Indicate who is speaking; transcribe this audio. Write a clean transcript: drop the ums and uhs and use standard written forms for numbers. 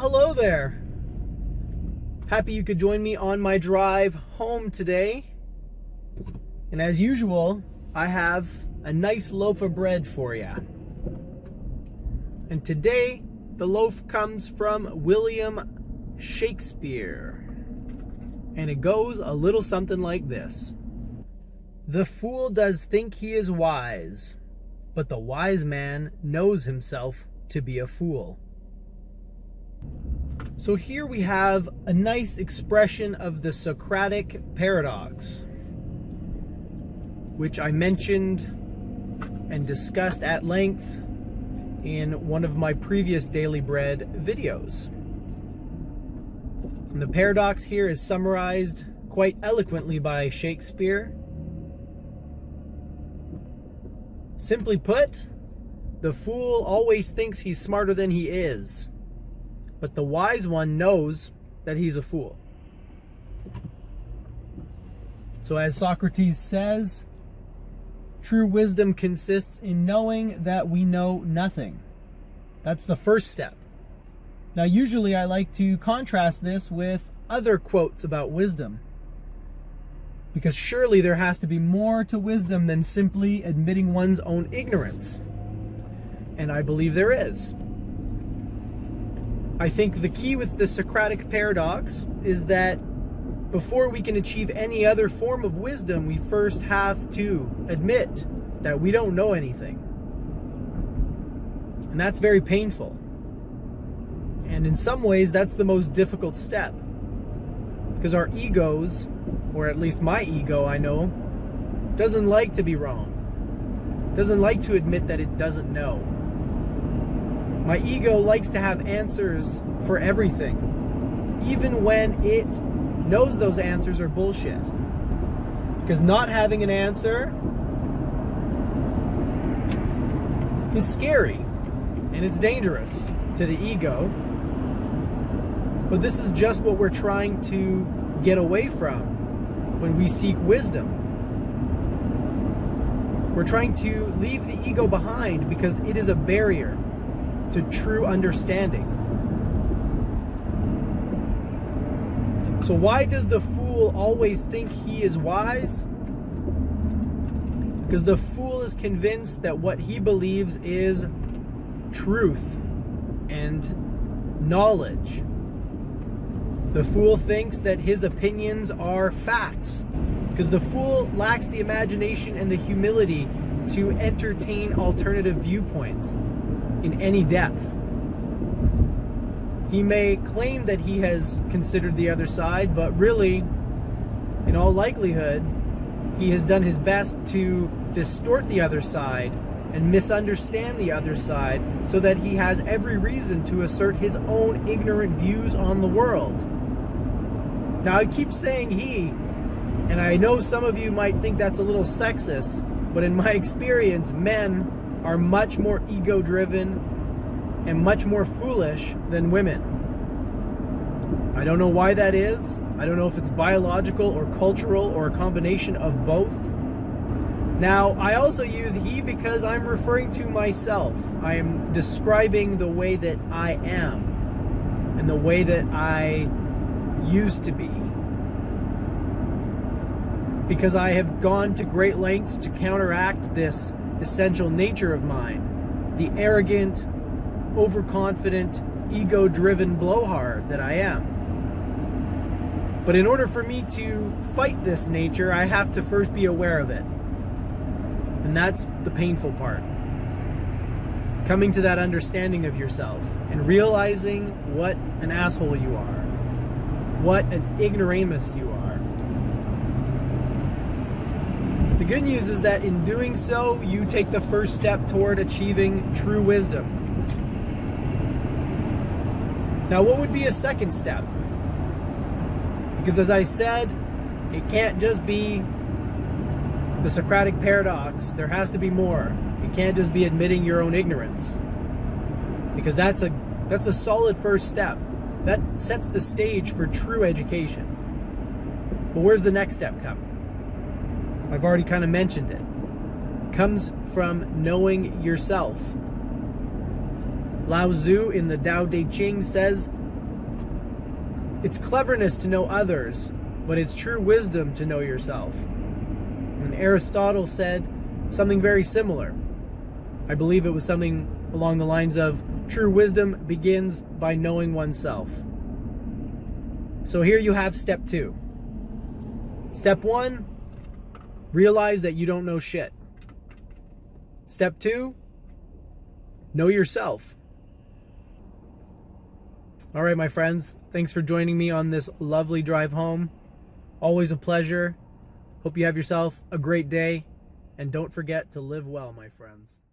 Speaker 1: hello there. Happy you could join me on my drive home today. And as usual, I have a nice loaf of bread for you. And today, the loaf comes from William Shakespeare. And it goes a little something like this. The fool does think he is wise, but the wise man knows himself to be a fool. So here we have a nice expression of the Socratic paradox, which I mentioned and discussed at length in one of my previous Daily Bread videos. And the paradox here is summarized quite eloquently by Shakespeare. Simply put, the fool always thinks he's smarter than he is, but the wise one knows that he's a fool. So as Socrates says, true wisdom consists in knowing that we know nothing. That's the first step. Now, usually I like to contrast this with other quotes about wisdom, because surely there has to be more to wisdom than simply admitting one's own ignorance. And I believe there is. I think the key with the Socratic paradox is that before we can achieve any other form of wisdom, we first have to admit that we don't know anything. And that's very painful. And in some ways, that's the most difficult step. Because our egos, or at least my ego, I know, doesn't like to be wrong. Doesn't like to admit that it doesn't know. My ego likes to have answers for everything, even when it knows those answers are bullshit. Because not having an answer is scary, and it's dangerous to the ego. But this is just what we're trying to get away from when we seek wisdom. We're trying to leave the ego behind because it is a barrier to true understanding. So why does the fool always think he is wise? Because the fool is convinced that what he believes is truth and knowledge. The fool thinks that his opinions are facts, because the fool lacks the imagination and the humility to entertain alternative viewpoints in any depth. He may claim that he has considered the other side, but really, in all likelihood, he has done his best to distort the other side and misunderstand the other side so that he has every reason to assert his own ignorant views on the world. Now, I keep saying he, and I know some of you might think that's a little sexist, but in my experience, men are much more ego-driven and much more foolish than women. I don't know why that is. I don't know if it's biological or cultural or a combination of both. Now, I also use he because I'm referring to myself. I am describing the way that I am and the way that I used to be. Because I have gone to great lengths to counteract this essential nature of mine, the arrogant, overconfident, ego-driven blowhard that I am. But in order for me to fight this nature, I have to first be aware of it. And that's the painful part. Coming to that understanding of yourself and realizing what an asshole you are, what an ignoramus you are. The good news is that in doing so, you take the first step toward achieving true wisdom. Now, what would be a second step? Because as I said, it can't just be the Socratic paradox. There has to be more. It can't just be admitting your own ignorance. Because that's a solid first step. That sets the stage for true education. But where's the next step come? I've already kind of mentioned it. It comes from knowing yourself. Lao Tzu in the Tao Te Ching says, It's cleverness to know others, but it's true wisdom to know yourself. And Aristotle said something very similar. I believe it was something along the lines of, true wisdom begins by knowing oneself. So here you have step 2. Step 1, realize that you don't know shit. Step 2, know yourself. All right, my friends, thanks for joining me on this lovely drive home. Always a pleasure. Hope you have yourself a great day. And don't forget to live well, my friends.